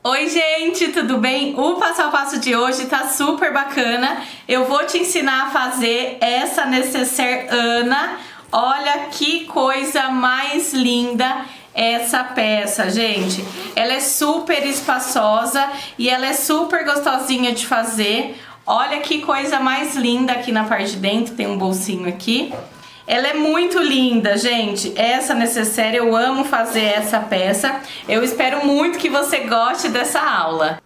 Oi gente, tudo bem? O passo a passo de hoje tá super bacana. Eu vou te ensinar a fazer essa nécessaire Ana. Olha que coisa mais linda essa peça, gente. Ela é super espaçosa e ela é super gostosinha de fazer. Olha que coisa mais linda aqui na parte de dentro, tem um bolsinho aqui. Ela é muito linda, gente. Essa nécessaire, eu amo fazer essa peça. Eu espero muito que você goste dessa aula.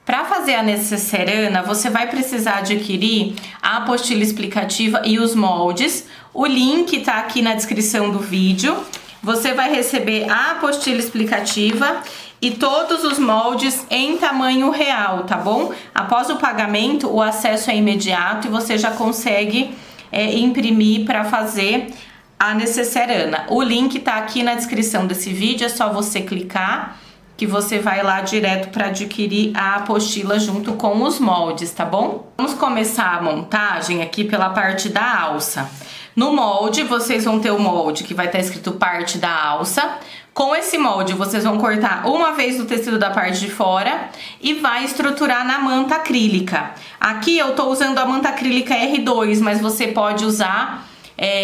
Para fazer a nécessaire Ana, você vai precisar adquirir a apostila explicativa e os moldes. O link tá aqui na descrição do vídeo. Você vai receber a apostila explicativa e todos os moldes em tamanho real, tá bom? Após o pagamento, o acesso é imediato e você já consegue imprimir para fazer a nécessaire Ana. O link tá aqui na descrição desse vídeo, é só você clicar que você vai lá direto para adquirir a apostila junto com os moldes, tá bom? Vamos começar a montagem aqui pela parte da alça. No molde, vocês vão ter o molde que vai estar escrito parte da alça. Com esse molde, vocês vão cortar uma vez o tecido da parte de fora e vai estruturar na manta acrílica. Aqui eu tô usando a manta acrílica R2, mas você pode usar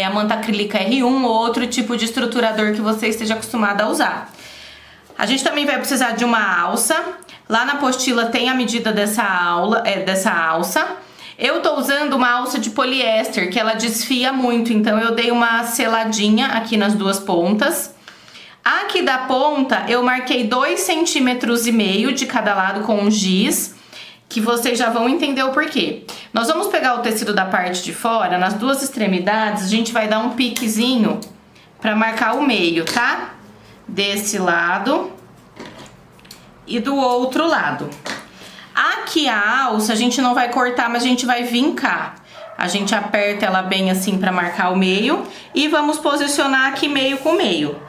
a manta acrílica R1 ou outro tipo de estruturador que você esteja acostumado a usar. A gente também vai precisar de uma alça. Lá na apostila tem a medida dessa alça. Eu tô usando uma alça de poliéster, que ela desfia muito, então eu dei uma seladinha aqui nas duas pontas. Aqui da ponta eu marquei 2,5 centímetros de cada lado com um giz, que vocês já vão entender o porquê. Nós vamos pegar o tecido da parte de fora, nas duas extremidades, a gente vai dar um piquezinho pra marcar o meio, tá? Desse lado e do outro lado. Aqui a alça a gente não vai cortar, mas a gente vai vincar. A gente aperta ela bem assim pra marcar o meio e vamos posicionar aqui meio com meio.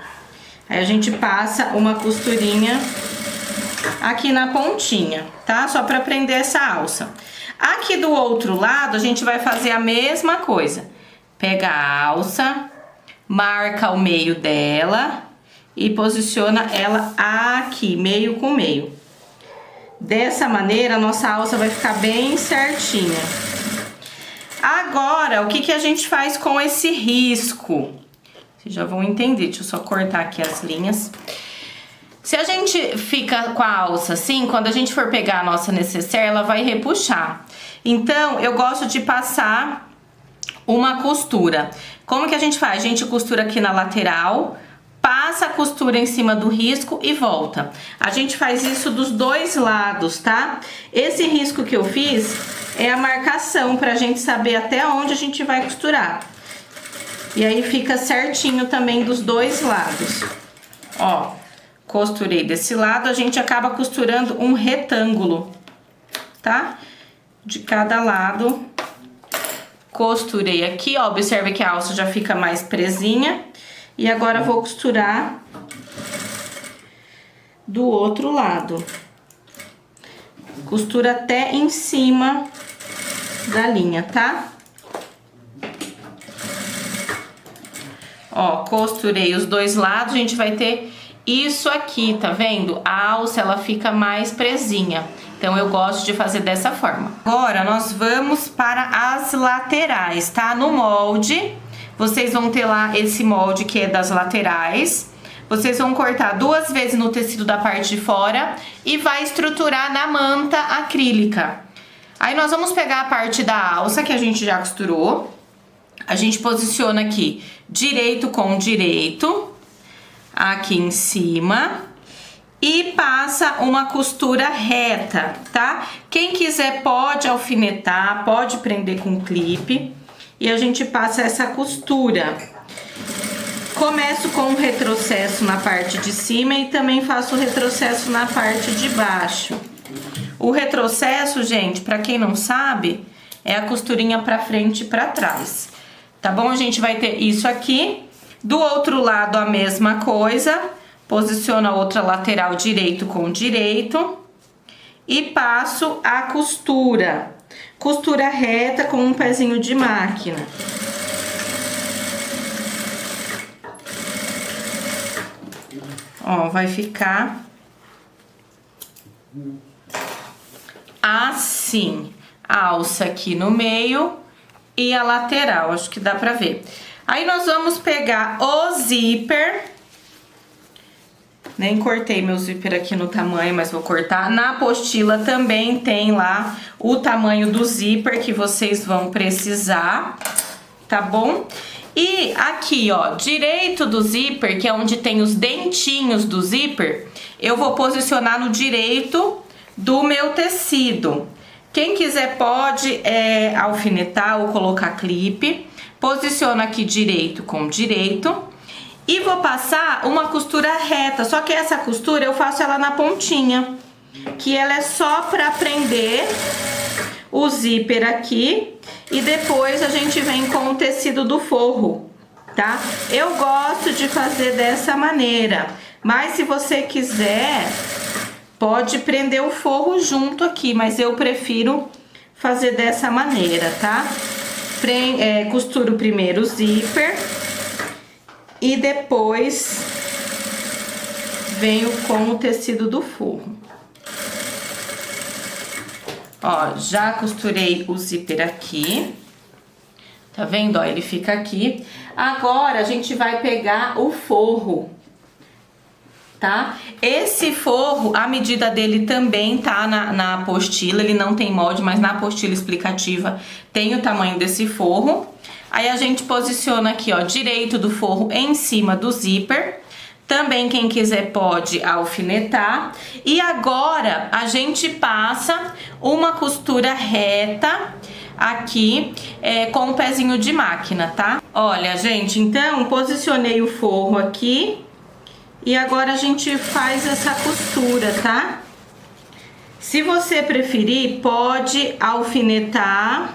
Aí a gente passa uma costurinha aqui na pontinha, tá? Só pra prender essa alça. Aqui do outro lado a gente vai fazer a mesma coisa. Pega a alça, marca o meio dela e posiciona ela aqui, meio com meio. Dessa maneira a nossa alça vai ficar bem certinha. Agora, o que a gente faz com esse risco? Vocês já vão entender, deixa eu só cortar aqui as linhas. Se a gente fica com a alça assim, quando a gente for pegar a nossa nécessaire, ela vai repuxar. Então, eu gosto de passar uma costura. Como que a gente faz? A gente costura aqui na lateral, passa a costura em cima do risco e volta. A gente faz isso dos dois lados, tá? Esse risco que eu fiz é a marcação pra gente saber até onde a gente vai costurar. E aí fica certinho também dos dois lados. Ó, costurei desse lado, a gente acaba costurando um retângulo, tá? De cada lado. Costurei aqui, ó, observe que a alça já fica mais presinha. E agora vou costurar do outro lado. Costura até em cima da linha, tá? Ó, costurei os dois lados, a gente vai ter isso aqui, tá vendo? A alça, ela fica mais presinha. Então, eu gosto de fazer dessa forma. Agora, nós vamos para as laterais, tá? No molde, vocês vão ter lá esse molde que é das laterais. Vocês vão cortar 2 vezes no tecido da parte de fora e vai estruturar na manta acrílica. Aí, nós vamos pegar a parte da alça que a gente já costurou. A gente posiciona aqui direito com direito, aqui em cima, e passa uma costura reta, tá? Quem quiser pode alfinetar, pode prender com clipe, e a gente passa essa costura. Começo com um retrocesso na parte de cima e também faço o retrocesso na parte de baixo. O retrocesso, gente, pra quem não sabe, é a costurinha pra frente e pra trás. Tá bom? A gente vai ter isso aqui. Do outro lado a mesma coisa. Posiciona a outra lateral direito com direito. E passo a costura. Costura reta com um pezinho de máquina. Ó, vai ficar Assim, a alça aqui no meio e a lateral, acho que dá pra ver. Aí nós vamos pegar o zíper. Nem cortei meu zíper aqui no tamanho, mas vou cortar. Na apostila também tem lá o tamanho do zíper que vocês vão precisar, tá bom? E aqui, ó, direito do zíper, que é onde tem os dentinhos do zíper, eu vou posicionar no direito do meu tecido. Quem quiser pode alfinetar ou colocar clipe. Posiciona aqui direito com direito. E vou passar uma costura reta, só que essa costura eu faço ela na pontinha, que ela é só pra prender o zíper aqui e depois a gente vem com o tecido do forro, tá? Eu gosto de fazer dessa maneira, mas se você quiser, pode prender o forro junto aqui, mas eu prefiro fazer dessa maneira, tá? Costuro primeiro o zíper. E depois venho com o tecido do forro. Ó, já costurei o zíper aqui. Tá vendo? Ó, ele fica aqui. Agora a gente vai pegar o forro, tá? Esse forro, a medida dele também tá na apostila. Ele não tem molde, mas na apostila explicativa tem o tamanho desse forro. Aí a gente posiciona aqui, ó, direito do forro em cima do zíper. Também quem quiser pode alfinetar. E agora a gente passa uma costura reta aqui com o pezinho de máquina, tá? Olha, gente, então posicionei o forro aqui. E agora a gente faz essa costura, tá? Se você preferir, pode alfinetar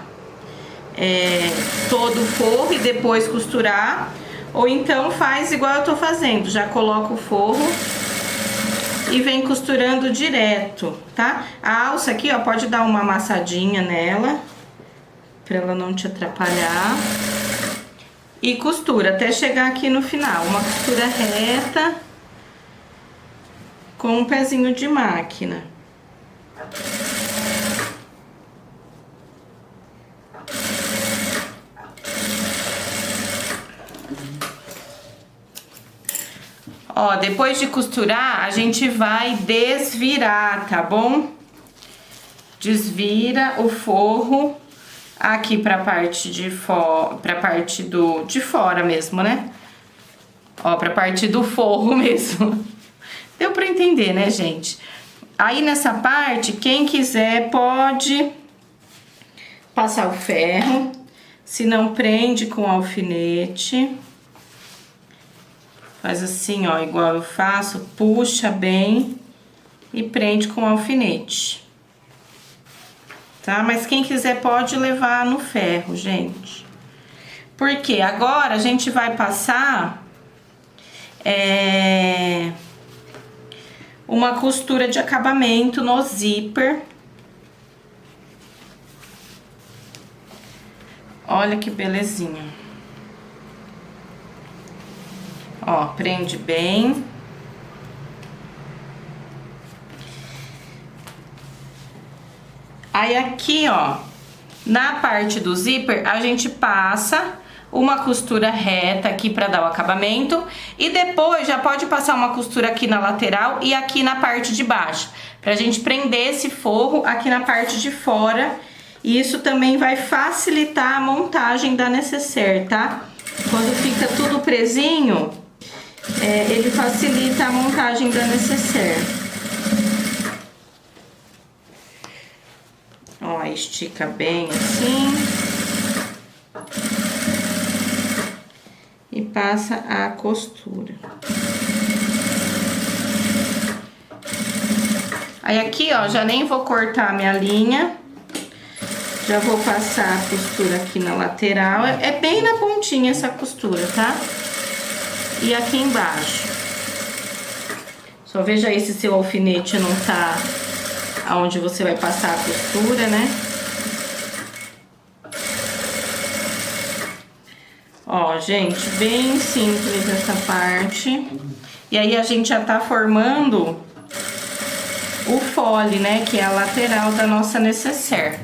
todo o forro e depois costurar, ou então faz igual eu tô fazendo, já coloca o forro e vem costurando direto, tá? A alça aqui, ó, pode dar uma amassadinha nela pra ela não te atrapalhar e costura até chegar aqui no final, uma costura reta com um pezinho de máquina. Ó, depois de costurar, a gente vai desvirar, tá bom? Desvira o forro aqui pra parte de fora mesmo, né? Ó, pra parte do forro mesmo. Deu pra entender, né, gente? Aí nessa parte, quem quiser pode passar o ferro, se não prende com alfinete. Faz assim, ó, igual eu faço, puxa bem e prende com alfinete. Tá? Mas quem quiser pode levar no ferro, gente. Porque agora a gente vai passar uma costura de acabamento no zíper. Olha que belezinha. Ó, prende bem. Aí aqui, ó, na parte do zíper, a gente passa uma costura reta aqui pra dar o acabamento. E depois já pode passar uma costura aqui na lateral e aqui na parte de baixo. Pra gente prender esse forro aqui na parte de fora. E isso também vai facilitar a montagem da nécessaire, tá? Quando fica tudo presinho, ele facilita a montagem da nécessaire. Ó, estica bem assim. E passa a costura. Aí aqui, ó, já nem vou cortar a minha linha. Já vou passar a costura aqui na lateral. É bem na pontinha essa costura, tá? E aqui embaixo. Só veja aí se seu alfinete não tá aonde você vai passar a costura, né? Ó, gente, bem simples essa parte. E aí a gente já tá formando o fole, né? Que é a lateral da nossa necessaire.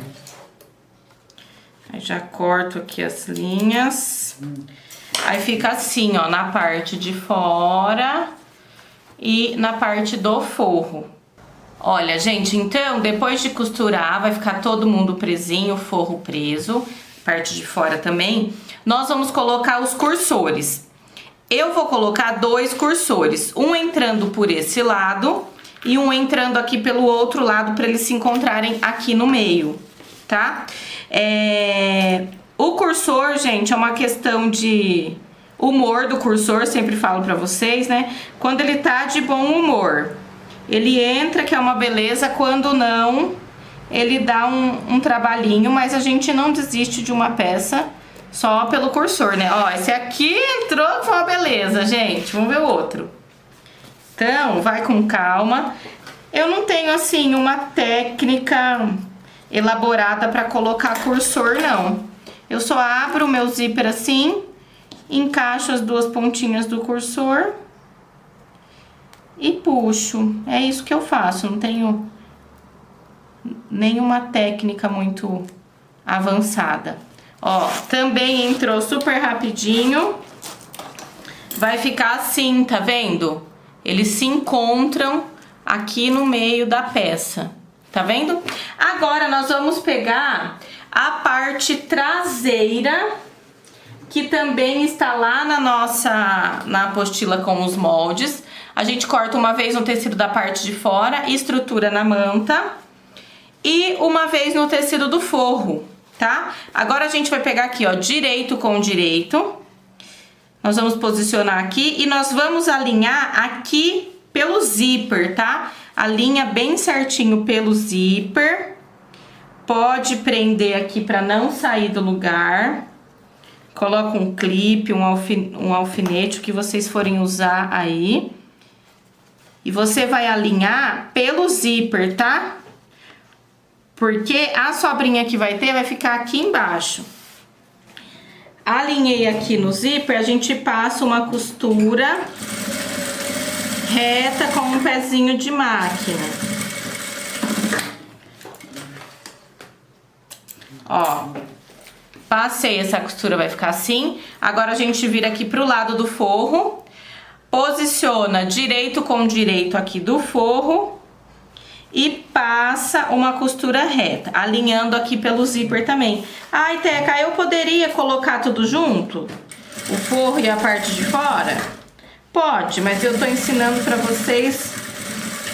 Aí já corto aqui as linhas. Aí fica assim, ó, na parte de fora e na parte do forro. Olha, gente, então, depois de costurar, vai ficar todo mundo presinho, o forro preso, parte de fora também. Nós vamos colocar os cursores. Eu vou colocar 2 cursores, um entrando por esse lado e um entrando aqui pelo outro lado para eles se encontrarem aqui no meio, tá? O cursor, gente, é uma questão de humor do cursor, sempre falo pra vocês, né? Quando ele tá de bom humor, ele entra, que é uma beleza, quando não, ele dá um trabalhinho, mas a gente não desiste de uma peça só pelo cursor, né? Ó, esse aqui entrou, foi uma beleza, gente. Vamos ver o outro. Então, vai com calma. Eu não tenho, assim, uma técnica elaborada pra colocar cursor, não. Eu só abro o meu zíper assim, encaixo as 2 pontinhas do cursor e puxo. É isso que eu faço, não tenho nenhuma técnica muito avançada. Ó, também entrou super rapidinho. Vai ficar assim, tá vendo? Eles se encontram aqui no meio da peça, tá vendo? Agora nós vamos pegar a parte traseira, que também está lá na apostila com os moldes. A gente corta uma vez no tecido da parte de fora e estrutura na manta, e uma vez no tecido do forro, tá? Agora a gente vai pegar aqui, ó, direito com direito. Nós vamos posicionar aqui e nós vamos alinhar aqui pelo zíper, tá? Alinha bem certinho pelo zíper. Pode prender aqui para não sair do lugar. Coloca um clipe, um alfinete, o que vocês forem usar aí. E você vai alinhar pelo zíper, tá? Porque a sobrinha que vai ter vai ficar aqui embaixo. Alinhei aqui no zíper, a gente passa uma costura reta com um pezinho de máquina. Ó, passei essa costura, vai ficar assim. Agora a gente vira aqui pro lado do forro, posiciona direito com direito aqui do forro e passa uma costura reta, alinhando aqui pelo zíper também. Ai, Teca, eu poderia colocar tudo junto? O forro e a parte de fora? Pode, mas eu tô ensinando pra vocês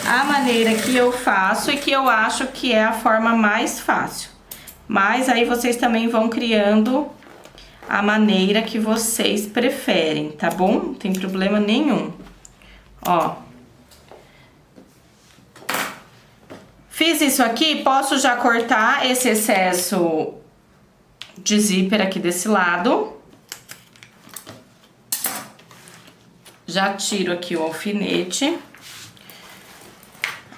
a maneira que eu faço e que eu acho que é a forma mais fácil. Mas aí vocês também vão criando a maneira que vocês preferem, tá bom? Não tem problema nenhum. Ó. Fiz isso aqui, posso já cortar esse excesso de zíper aqui desse lado. Já tiro aqui o alfinete.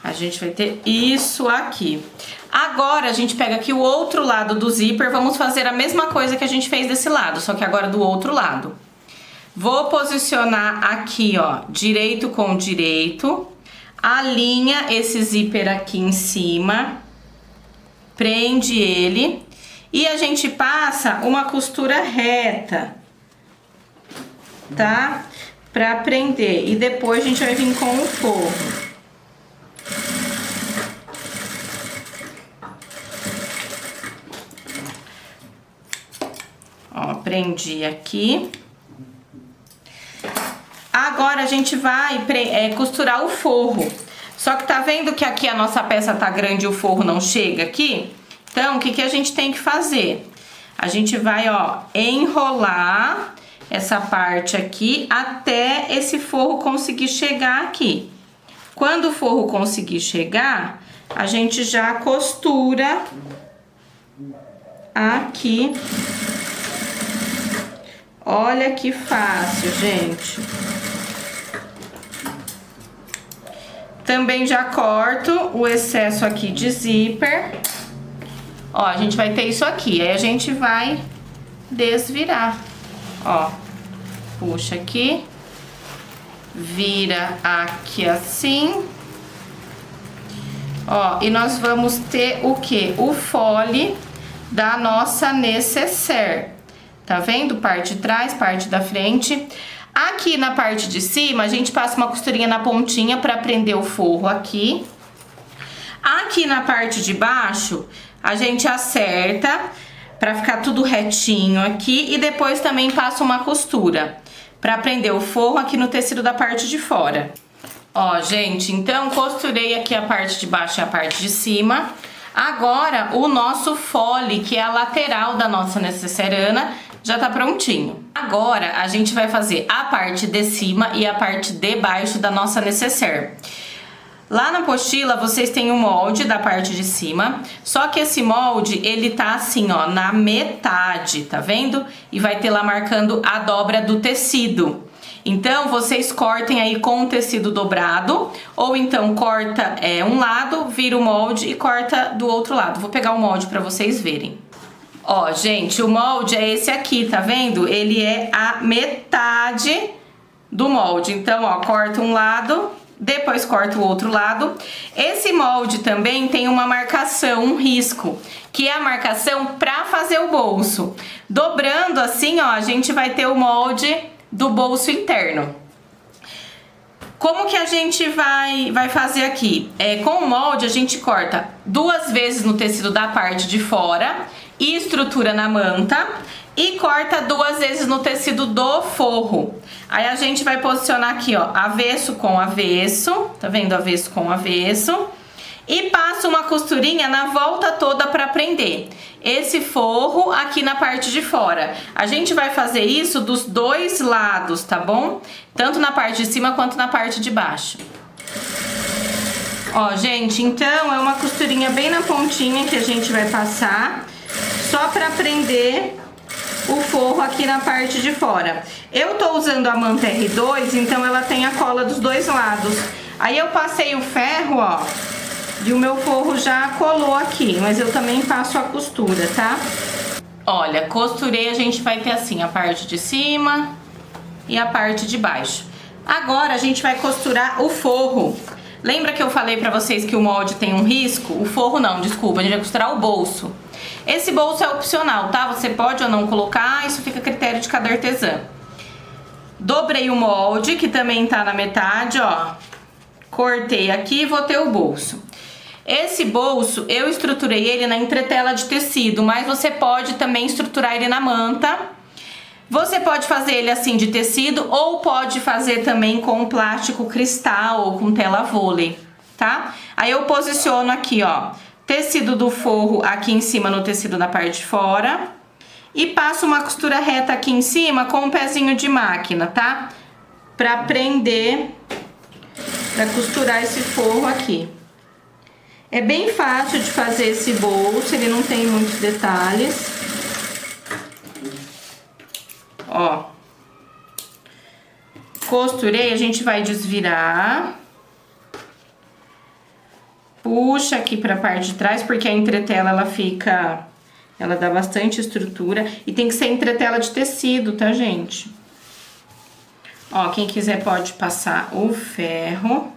A gente vai ter isso aqui. Agora, a gente pega aqui o outro lado do zíper, vamos fazer a mesma coisa que a gente fez desse lado, só que agora do outro lado. Vou posicionar aqui, ó, direito com direito, alinha esse zíper aqui em cima, prende ele e a gente passa uma costura reta, tá? Pra prender, e depois a gente vai vir com o forro. Ó, prendi aqui. Agora a gente vai costurar o forro. Só que tá vendo que aqui a nossa peça tá grande e o forro não chega aqui? Então, o que a gente tem que fazer? A gente vai, ó, enrolar essa parte aqui até esse forro conseguir chegar aqui. Quando o forro conseguir chegar, a gente já costura aqui. Olha que fácil, gente. Também já corto o excesso aqui de zíper. Ó, a gente vai ter isso aqui, aí a gente vai desvirar. Ó, puxa aqui, vira aqui assim, Ó, e nós vamos ter o quê? O fole da nossa nécessaire. Tá vendo? Parte de trás, parte da frente. Aqui na parte de cima, a gente passa uma costurinha na pontinha pra prender o forro aqui. Aqui na parte de baixo, a gente acerta pra ficar tudo retinho aqui. E depois também passa uma costura pra prender o forro aqui no tecido da parte de fora. Ó, gente, então costurei aqui a parte de baixo e a parte de cima. Agora, o nosso fole, que é a lateral da nossa necessaire, já tá prontinho. Agora, a gente vai fazer a parte de cima e a parte de baixo da nossa necessaire. Lá na apostila, vocês têm o molde da parte de cima, só que esse molde, ele tá assim, ó, na metade, tá vendo? E vai ter lá marcando a dobra do tecido. Então, vocês cortem aí com o tecido dobrado, ou então corta um lado, vira o molde e corta do outro lado. Vou pegar o molde pra vocês verem. Ó, gente, o molde é esse aqui, tá vendo? Ele é a metade do molde. Então, ó, corta um lado, depois corta o outro lado. Esse molde também tem uma marcação, um risco, que é a marcação pra fazer o bolso. Dobrando assim, ó, a gente vai ter o molde do bolso interno. Como que a gente vai fazer aqui? Com o molde a gente corta 2 vezes no tecido da parte de fora e estrutura na manta, e corta 2 vezes no tecido do forro. Aí a gente vai posicionar aqui, ó, avesso com avesso, tá vendo? Avesso com avesso. E passa uma costurinha na volta toda para prender esse forro aqui na parte de fora. A gente vai fazer isso dos 2 lados, tá bom? Tanto na parte de cima quanto na parte de baixo. Ó, gente, então é uma costurinha bem na pontinha que a gente vai passar, só para prender o forro aqui na parte de fora. Eu tô usando a manta R2, então ela tem a cola dos 2 lados. Aí eu passei o ferro, ó, e o meu forro já colou aqui, mas eu também passo a costura, tá? Olha, costurei, a gente vai ter assim a parte de cima e a parte de baixo. Agora a gente vai costurar o forro. Lembra que eu falei pra vocês que o molde tem um risco? O forro não, desculpa, a gente vai costurar o bolso. Esse bolso é opcional, tá? Você pode ou não colocar, isso fica a critério de cada artesã. Dobrei o molde, que também tá na metade, ó. Cortei aqui e vou ter o bolso. Esse bolso, eu estruturei ele na entretela de tecido, mas você pode também estruturar ele na manta. Você pode fazer ele assim de tecido, ou pode fazer também com plástico cristal ou com tela vôlei, tá? Aí eu posiciono aqui, ó, tecido do forro aqui em cima no tecido da parte de fora. E passo uma costura reta aqui em cima com um pezinho de máquina, tá? Pra prender, pra costurar esse forro aqui. É bem fácil de fazer esse bolso, ele não tem muitos detalhes. Ó. Costurei, a gente vai desvirar. Puxa aqui pra parte de trás, porque a entretela, ela dá bastante estrutura. E tem que ser entretela de tecido, tá, gente? Ó, quem quiser pode passar o ferro.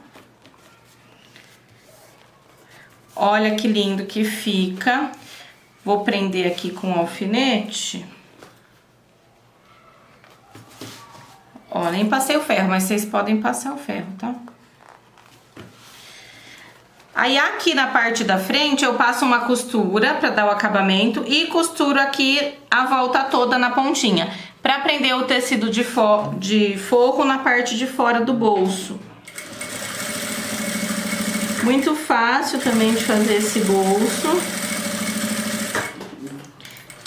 Olha que lindo que fica. Vou prender aqui com um alfinete. Ó, nem passei o ferro, mas vocês podem passar o ferro, tá? Aí aqui na parte da frente eu passo uma costura pra dar o acabamento e costuro aqui a volta toda na pontinha, pra prender o tecido de forro na parte de fora do bolso. Muito fácil também de fazer esse bolso.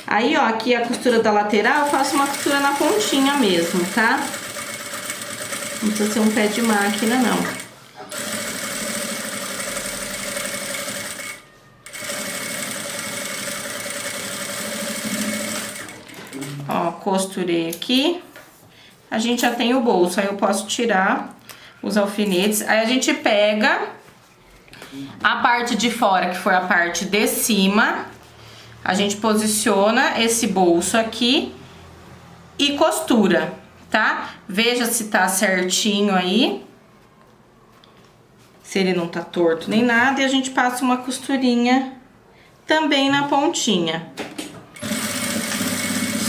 Aí, ó, aqui a costura da lateral, eu faço uma costura na pontinha mesmo, tá? Não precisa ser um pé de máquina, não. Ó, costurei aqui. A gente já tem o bolso, aí eu posso tirar os alfinetes. Aí a gente pega a parte de fora, que foi a parte de cima, a gente posiciona esse bolso aqui e costura, tá? Veja se tá certinho aí. se ele não tá torto nem nada. E a gente passa uma costurinha também na pontinha.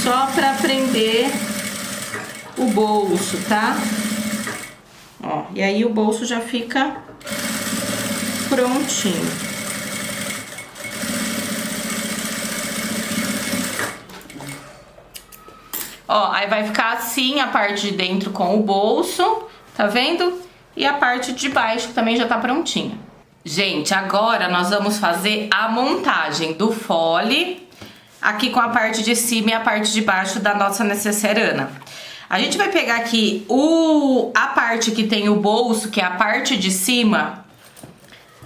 Só pra prender o bolso, tá? Ó, e aí o bolso já fica prontinho. Ó, aí vai ficar assim a parte de dentro com o bolso, tá vendo? E a parte de baixo que também já tá prontinha. Gente, agora nós vamos fazer a montagem do fole aqui com a parte de cima e a parte de baixo da nossa necessaire Ana. A gente vai pegar aqui a parte que tem o bolso, que é a parte de cima.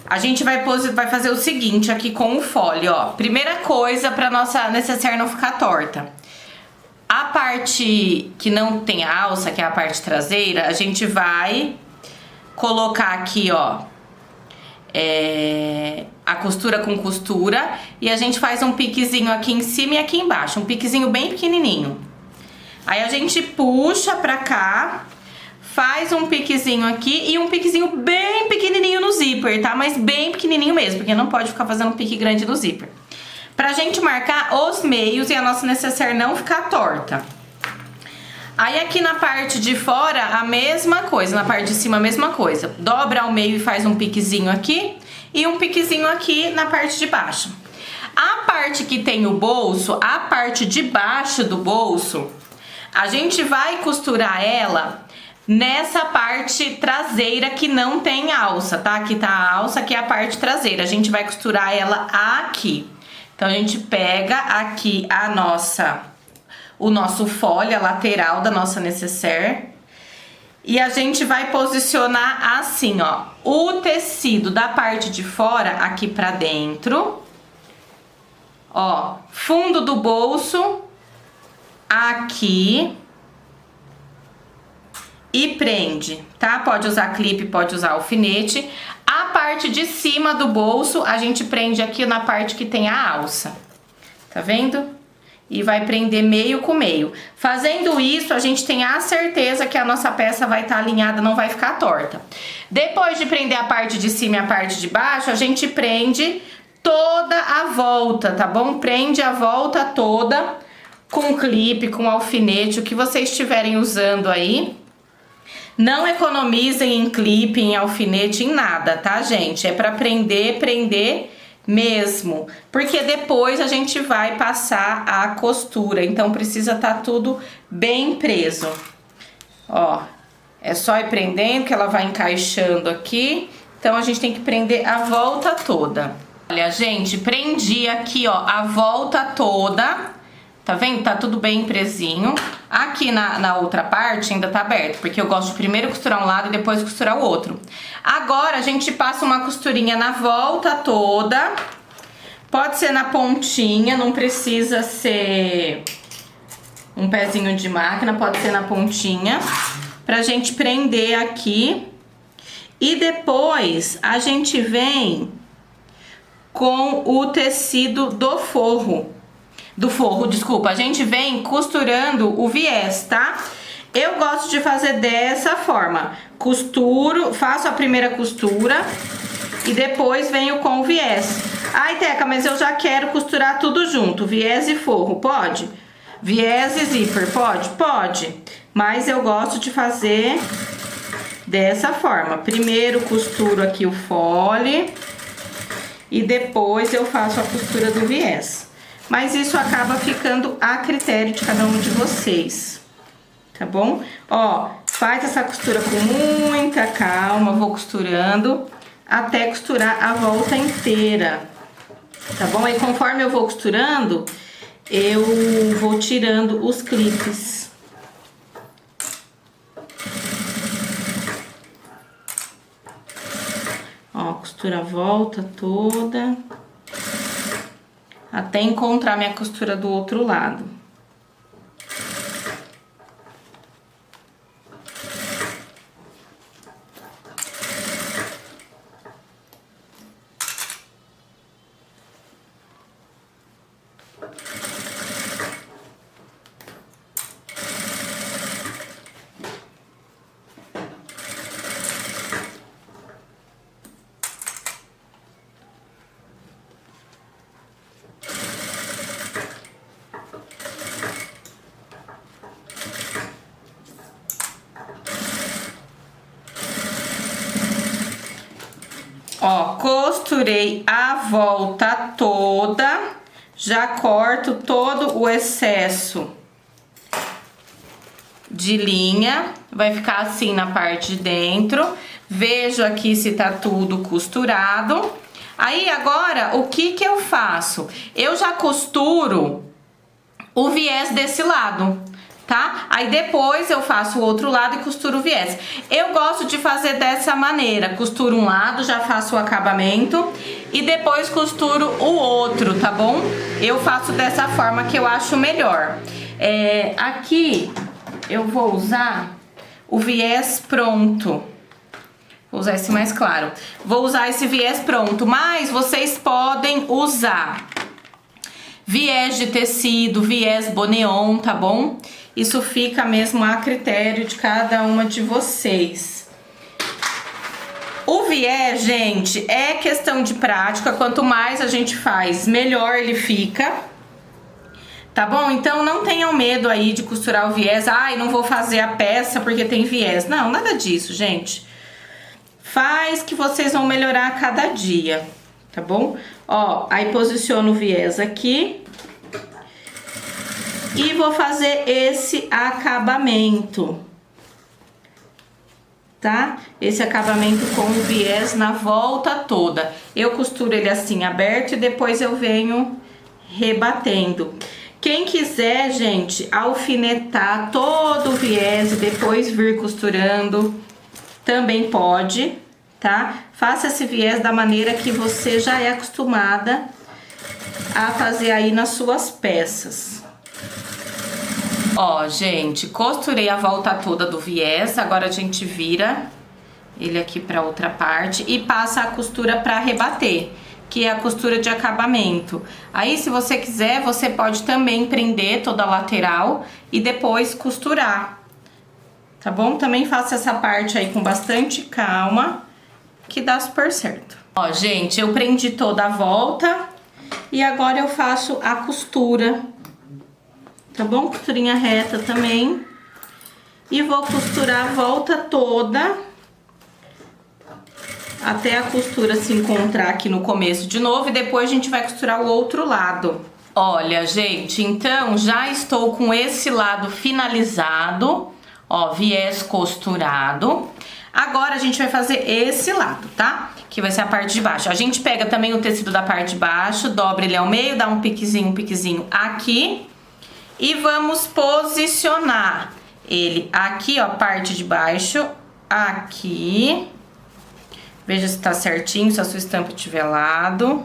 A gente vai fazer o seguinte aqui com o fole, ó. Primeira coisa pra nossa necessaire não ficar torta. A parte que não tem alça, que é a parte traseira, a gente vai colocar aqui, ó, a costura com costura, e a gente faz um piquezinho aqui em cima e aqui embaixo, um piquezinho bem pequenininho. Aí a gente puxa pra cá, faz um piquezinho aqui e um piquezinho bem pequenininho no zíper, tá? Mas bem pequenininho mesmo, porque não pode ficar fazendo um pique grande no zíper. Pra gente marcar os meios e a nossa necessaire não ficar torta. Aí aqui na parte de fora a mesma coisa, na parte de cima a mesma coisa. Dobra ao meio e faz um piquezinho aqui e um piquezinho aqui na parte de baixo. A parte que tem o bolso, a parte de baixo do bolso, a gente vai costurar ela nessa parte traseira que não tem alça, tá? Aqui tá a alça, aqui é a parte traseira. A gente vai costurar ela aqui. Então a gente pega aqui o nosso fole, a lateral da nossa necessaire, e a gente vai posicionar assim, ó, o tecido da parte de fora aqui pra dentro, ó, fundo do bolso aqui e prende, tá? Pode usar clipe, pode usar alfinete. A parte de cima do bolso a gente prende aqui na parte que tem a alça, tá vendo? E vai prender meio com meio. Fazendo isso, a gente tem a certeza que a nossa peça vai estar alinhada, não vai ficar torta. Depois de prender a parte de cima e a parte de baixo, a gente prende toda a volta, tá bom? Prende a volta toda com clipe, com alfinete, o que vocês estiverem usando aí. Não economizem em clipe, em alfinete, em nada, tá, gente? É pra prender mesmo, porque depois a gente vai passar a costura, então precisa estar tudo bem preso. Ó, é só ir prendendo que ela vai encaixando aqui, então a gente tem que prender a volta toda. Olha, gente, prendi aqui, ó, a volta toda, tá vendo? Tá tudo bem presinho. Aqui na outra parte ainda tá aberto, porque eu gosto de primeiro costurar um lado e depois costurar o outro. Agora a gente passa uma costurinha na volta toda. Pode ser na pontinha, não precisa ser um pezinho de máquina, pode ser na pontinha. Pra gente prender aqui. E depois a gente vem com o tecido do forro. Desculpa, a gente vem costurando o viés, tá? Eu gosto de fazer dessa forma. Costuro, faço a primeira costura e depois venho com o viés. Ai, Teca, mas eu já quero costurar tudo junto, viés e forro, pode? Viés e zíper, pode? Pode. Mas eu gosto de fazer dessa forma. Primeiro costuro aqui o fole e depois eu faço a costura do viés. Mas isso acaba ficando a critério de cada um de vocês, tá bom? Ó, faz essa costura com muita calma, vou costurando até costurar a volta inteira, tá bom? E conforme eu vou costurando, eu vou tirando os clipes. Ó, costura a volta toda. Até encontrar minha costura do outro lado. Ó, costurei a volta toda, já corto todo o excesso de linha, vai ficar assim na parte de dentro. Vejo aqui se tá tudo costurado. Aí agora, o que que eu faço? Eu já costuro o viés desse lado, tá? Aí depois eu faço o outro lado e costuro o viés. Eu gosto de fazer dessa maneira, costuro um lado, já faço o acabamento e depois costuro o outro, tá bom? Eu faço dessa forma que eu acho melhor. Aqui eu vou usar o viés pronto. Vou usar esse mais claro. Vou usar esse viés pronto, mas vocês podem usar viés de tecido, viés boneon, tá bom? Isso fica mesmo a critério de cada uma de vocês. O viés, gente, é questão de prática. Quanto mais a gente faz, melhor ele fica. Tá bom? Então não tenham medo aí de costurar o viés. Ai, não vou fazer a peça porque tem viés. Não, nada disso, gente. Faz que vocês vão melhorar a cada dia, tá bom? Ó, aí posiciono o viés aqui. E vou fazer esse acabamento, tá? Esse acabamento com o viés na volta toda. Eu costuro ele assim aberto e depois eu venho rebatendo. Quem quiser, gente, alfinetar todo o viés e depois vir costurando, também pode, tá? Faça esse viés da maneira que você já é acostumada a fazer aí nas suas peças. Ó, gente, costurei a volta toda do viés, agora a gente vira ele aqui pra outra parte e passa a costura pra rebater, que é a costura de acabamento. Aí, se você quiser, você pode também prender toda a lateral e depois costurar. Tá bom? Também faço essa parte aí com bastante calma, que dá super certo. Ó, gente, eu prendi toda a volta e agora eu faço a costura, tá bom? Costurinha reta também. E vou costurar a volta toda, até a costura se encontrar aqui no começo de novo e depois a gente vai costurar o outro lado. Olha, gente, então já estou com esse lado finalizado. Ó, viés costurado. Agora a gente vai fazer esse lado, tá? Que vai ser a parte de baixo. A gente pega também o tecido da parte de baixo, dobra ele ao meio, dá um piquezinho aqui. E vamos posicionar ele aqui, ó, parte de baixo, aqui. Veja se tá certinho, se a sua estampa tiver lado.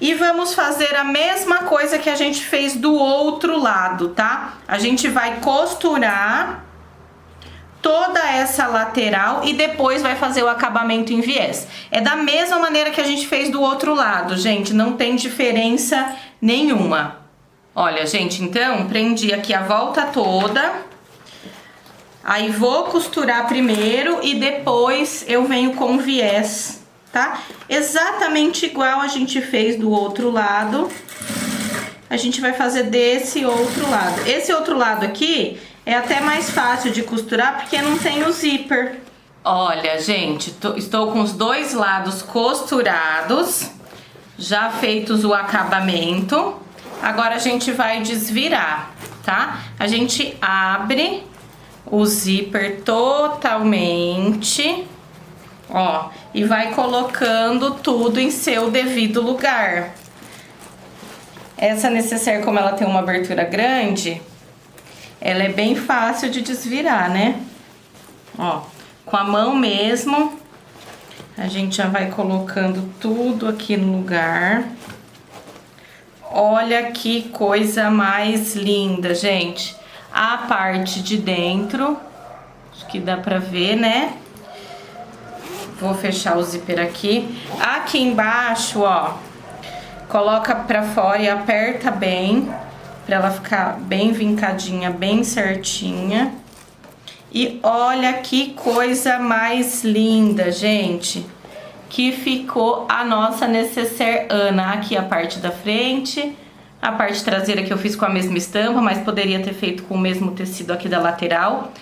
E vamos fazer a mesma coisa que a gente fez do outro lado, tá? A gente vai costurar toda essa lateral e depois vai fazer o acabamento em viés. É da mesma maneira que a gente fez do outro lado, gente, não tem diferença nenhuma. Olha, gente, então, prendi aqui a volta toda. Aí vou costurar primeiro e depois eu venho com viés, tá? Exatamente igual a gente fez do outro lado, a gente vai fazer desse outro lado. Esse outro lado aqui é até mais fácil de costurar porque não tem o zíper. Olha, gente, estou com os dois lados costurados, já feitos o acabamento. Agora a gente vai desvirar, tá? A gente abre o zíper totalmente, ó, e vai colocando tudo em seu devido lugar. Essa necessaire, como ela tem uma abertura grande, ela é bem fácil de desvirar, né? Ó, com a mão mesmo, a gente já vai colocando tudo aqui no lugar. Olha que coisa mais linda, gente. A parte de dentro, acho que dá pra ver, né? Vou fechar o zíper aqui. Aqui embaixo, ó, coloca pra fora e aperta bem, pra ela ficar bem vincadinha, bem certinha. E olha que coisa mais linda, gente, que ficou a nossa necessaire Ana. Aqui a parte da frente, a parte traseira que eu fiz com a mesma estampa, mas poderia ter feito com o mesmo tecido aqui da lateral.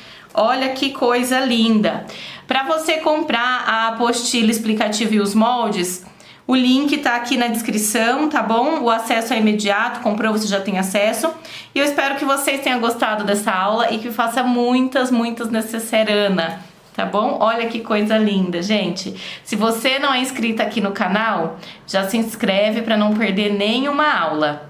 Olha que coisa linda. Para você comprar a apostila explicativa e os moldes, o link tá aqui na descrição, tá bom? O acesso é imediato, comprou, você já tem acesso. E eu espero que vocês tenham gostado dessa aula e que faça muitas necessaire Ana, tá bom? Olha que coisa linda, gente. Se você não é inscrita aqui no canal, já se inscreve para não perder nenhuma aula.